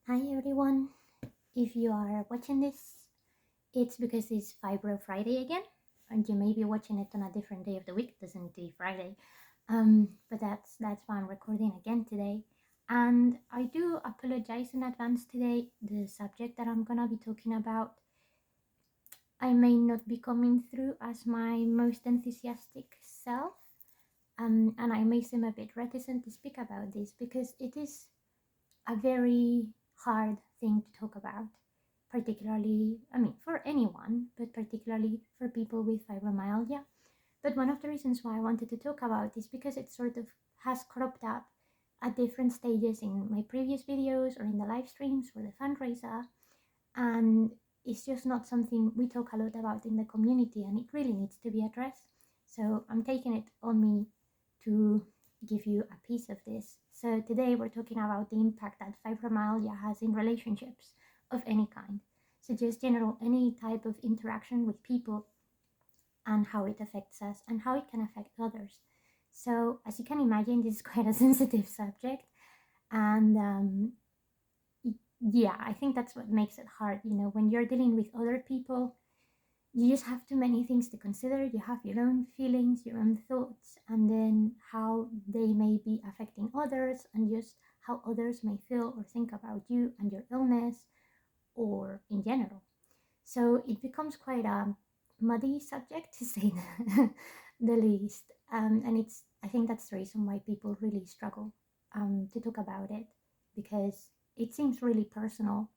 Hi everyone. If you are watching this, it's because it's Fibro Friday again, and you may be watching it on a different day of the week. Doesn't need to be Friday, but that's why I'm recording again today. And I do apologize in advance today. The subject that I'm gonna be talking about, I may not be coming through as my most enthusiastic self, and I may seem a bit reticent to speak about this because it is a very hard thing to talk about, particularly, for anyone, but particularly for people with fibromyalgia. But one of the reasons why I wanted to talk about is because it sort of has cropped up at different stages in my previous videos or in the live streams or the fundraiser, and it's just not something we talk a lot about in the community, and it really needs to be addressed. So I'm taking it on me to give you a piece of this. So today we're talking about the impact that fibromyalgia has in relationships of any kind. So just general, any type of interaction with people and how it affects us and how it can affect others. So as you can imagine, this is quite a sensitive subject, and yeah, I think that's what makes it hard. When you're dealing with other people, you just have too many things to consider. You have your own feelings, your own thoughts, and then how they may be affecting others, and just how others may feel or think about you and your illness, or in general. So it becomes quite a muddy subject, to say the least. And I think that's the reason why people really struggle to talk about it, because it seems really personal,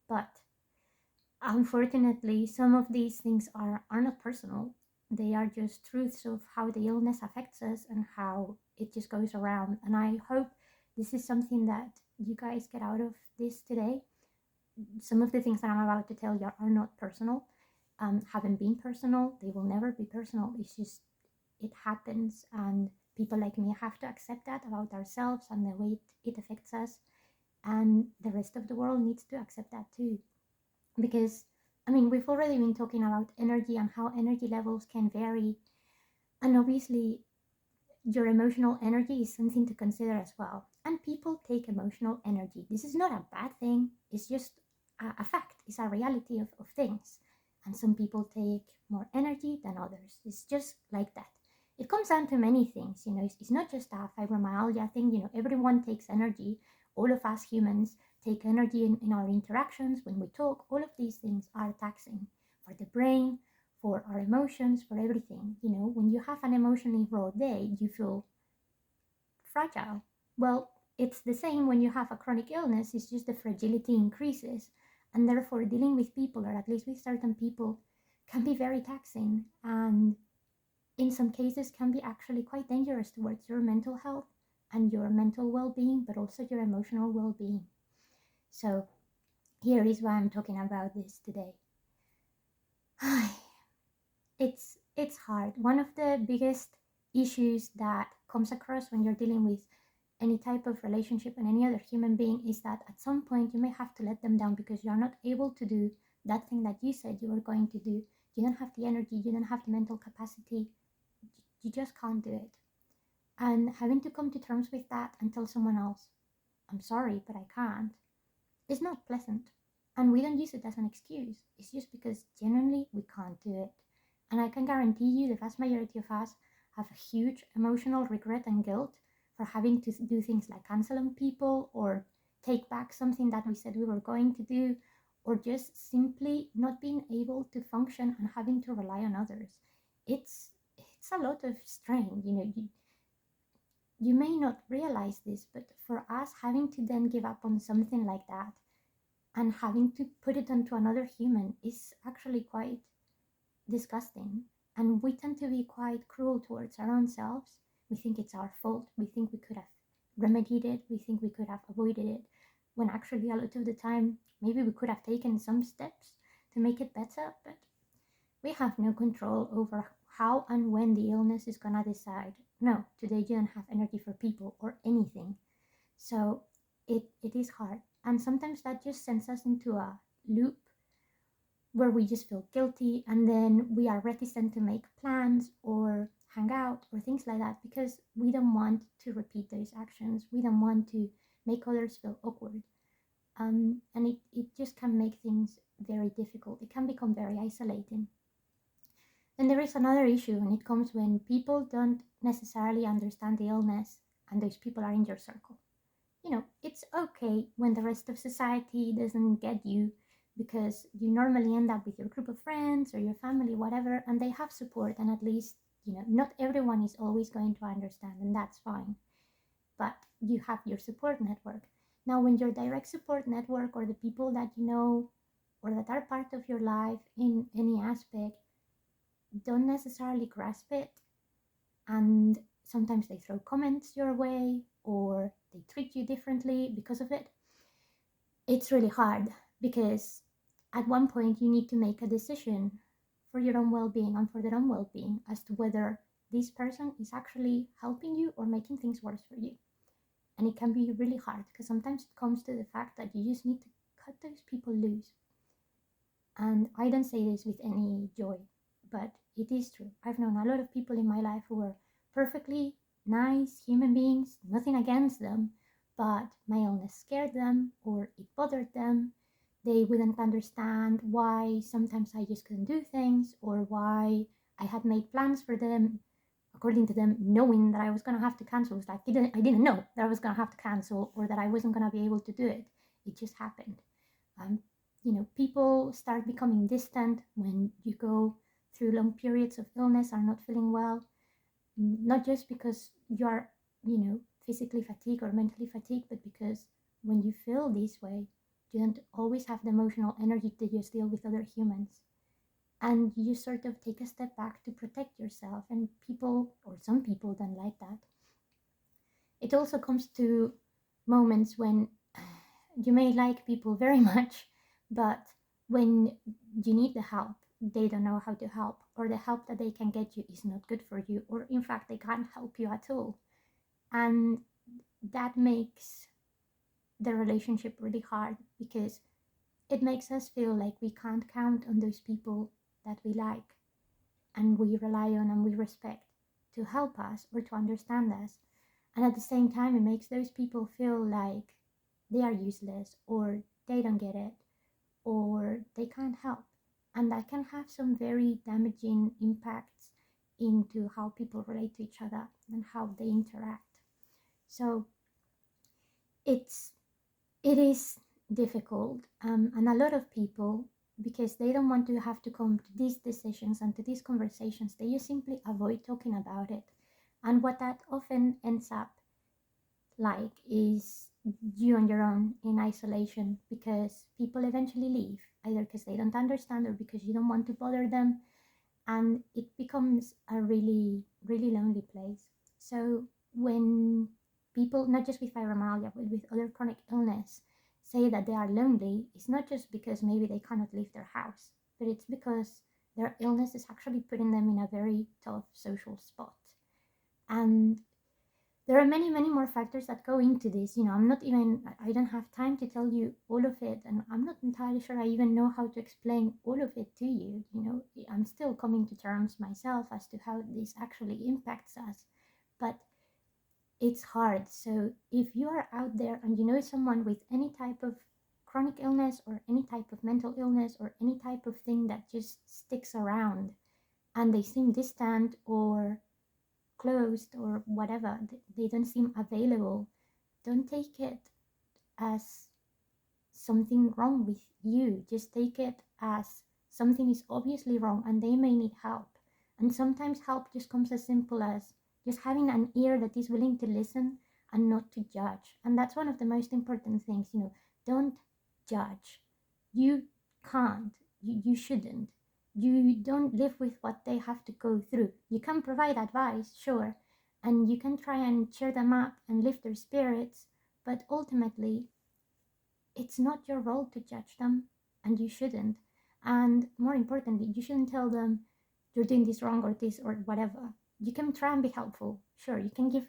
but unfortunately, some of these things are not personal. They are just truths of how the illness affects us and how it just goes around. And I hope this is something that you guys get out of this today. Some of the things that I'm about to tell you are not personal, haven't been personal, they will never be personal. It's just, it happens, and people like me have to accept that about ourselves and the way it affects us. And the rest of the world needs to accept that too, because we've already been talking about energy and how energy levels can vary, and obviously your emotional energy is something to consider as well. And people take emotional energy. This is not a bad thing, it's just a fact, it's a reality of things. And some people take more energy than others. It's just like that. It comes down to many things. It's not just a fibromyalgia thing. Everyone takes energy. All of us humans take energy in our interactions when we talk. All of these things are taxing for the brain, for our emotions, for everything. When you have an emotionally raw day, you feel fragile. Well, it's the same when you have a chronic illness. It's just the fragility increases, and therefore dealing with people, or at least with certain people, can be very taxing, and in some cases can be actually quite dangerous towards your mental health and your mental well-being, but also your emotional well-being. So here is why I'm talking about this today. It's hard. One of the biggest issues that comes across when you're dealing with any type of relationship and any other human being is that at some point you may have to let them down because you're not able to do that thing that you said you were going to do. You don't have the energy, you don't have the mental capacity, you just can't do it. And having to come to terms with that and tell someone else, I'm sorry, but I can't, is not pleasant. And we don't use it as an excuse. It's just because genuinely we can't do it. And I can guarantee you the vast majority of us have a huge emotional regret and guilt for having to do things like cancel on people, or take back something that we said we were going to do, or just simply not being able to function and having to rely on others. It's a lot of strain. You may not realize this, but for us, having to then give up on something like that and having to put it onto another human is actually quite disgusting. And we tend to be quite cruel towards our own selves. We think it's our fault. We think we could have remedied it. We think we could have avoided it. When actually, a lot of the time, maybe we could have taken some steps to make it better, but we have no control over how and when the illness is gonna decide, no, today you don't have energy for people or anything. So it is hard. And sometimes that just sends us into a loop where we just feel guilty, and then we are reticent to make plans or hang out or things like that because we don't want to repeat those actions. We don't want to make others feel awkward. And it just can make things very difficult. It can become very isolating. Then there is another issue, and it comes when people don't necessarily understand the illness and those people are in your circle. It's okay when the rest of society doesn't get you, because you normally end up with your group of friends or your family, whatever, and they have support, and at least, not everyone is always going to understand, and that's fine. But you have your support network. Now, when your direct support network, or the people that you know or that are part of your life in any aspect, don't necessarily grasp it, and sometimes they throw comments your way or they treat you differently because of it, it's really hard, because at one point you need to make a decision for your own well-being and for their own well-being as to whether this person is actually helping you or making things worse for you. And it can be really hard, because sometimes it comes to the fact that you just need to cut those people loose. And I don't say this with any joy, but it is true. I've known a lot of people in my life who were perfectly nice human beings, nothing against them, but my illness scared them or it bothered them. They wouldn't understand why sometimes I just couldn't do things, or why I had made plans for them, according to them, knowing that I was going to have to cancel. It's like I didn't know that I was going to have to cancel, or that I wasn't going to be able to do it. It just happened. Um, People start becoming distant when you go through long periods of illness, are not feeling well, not just because you are, physically fatigued or mentally fatigued, but because when you feel this way, you don't always have the emotional energy to just deal with other humans. And you sort of take a step back to protect yourself, and people, or some people, don't like that. It also comes to moments when you may like people very much, but when you need the help, they don't know how to help, or the help that they can get you is not good for you, or in fact, they can't help you at all. And that makes the relationship really hard, because it makes us feel like we can't count on those people that we like and we rely on and we respect to help us or to understand us. And at the same time, it makes those people feel like they are useless, or they don't get it, or they can't help. And that can have some very damaging impacts into how people relate to each other and how they interact. So it is difficult, and a lot of people, because they don't want to have to come to these decisions and to these conversations, they just simply avoid talking about it. And what that often ends up like is you on your own in isolation, because people eventually leave, either because they don't understand or because you don't want to bother them, and it becomes a really, really lonely place. So when people, not just with fibromyalgia but with other chronic illness, say that they are lonely, it's not just because maybe they cannot leave their house, but it's because their illness is actually putting them in a very tough social spot. And there are many, many more factors that go into this. I don't have time to tell you all of it, and I'm not entirely sure I even know how to explain all of it to you. I'm still coming to terms myself as to how this actually impacts us, but it's hard. So if you are out there and you know someone with any type of chronic illness or any type of mental illness or any type of thing that just sticks around, and they seem distant or closed or whatever, they don't seem available, don't take it as something wrong with you. Just take it as something is obviously wrong and they may need help. And sometimes help just comes as simple as just having an ear that is willing to listen and not to judge. And that's one of the most important things. Don't judge. You can't. You shouldn't. You don't live with what they have to go through. You can provide advice, sure, and you can try and cheer them up and lift their spirits, but ultimately it's not your role to judge them, and you shouldn't. And more importantly, you shouldn't tell them you're doing this wrong or this or whatever. You can try and be helpful, sure, you can give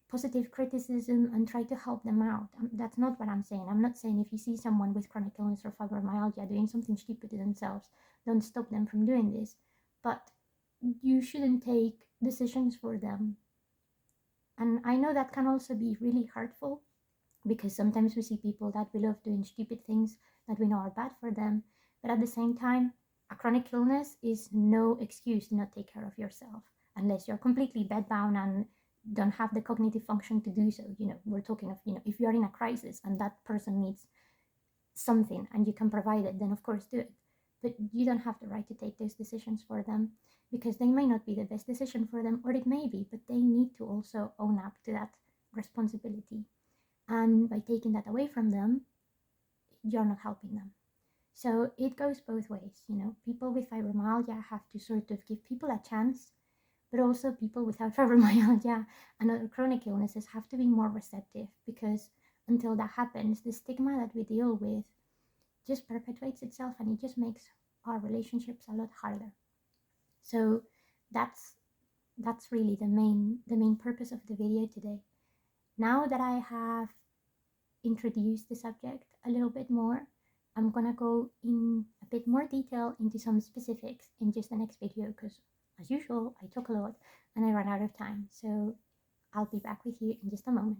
positive criticism and try to help them out. That's not what I'm saying. I'm not saying if you see someone with chronic illness or fibromyalgia doing something stupid to themselves, don't stop them from doing this. But you shouldn't take decisions for them. And I know that can also be really hurtful, because sometimes we see people that we love doing stupid things that we know are bad for them. But at the same time, a chronic illness is no excuse to not take care of yourself unless you're completely bedbound and don't have the cognitive function to do so. We're talking of, if you're in a crisis and that person needs something and you can provide it, then of course do it. But you don't have the right to take those decisions for them, because they may not be the best decision for them, or it may be, but they need to also own up to that responsibility. And by taking that away from them, you're not helping them. So it goes both ways. People with fibromyalgia have to sort of give people a chance, but also people without fibromyalgia and other chronic illnesses have to be more receptive, because until that happens, the stigma that we deal with just perpetuates itself, and it just makes our relationships a lot harder. So that's really the main purpose of the video today. Now that I have introduced the subject a little bit more, I'm gonna go in a bit more detail into some specifics in just the next video, because as usual I talk a lot and I run out of time. So I'll be back with you in just a moment.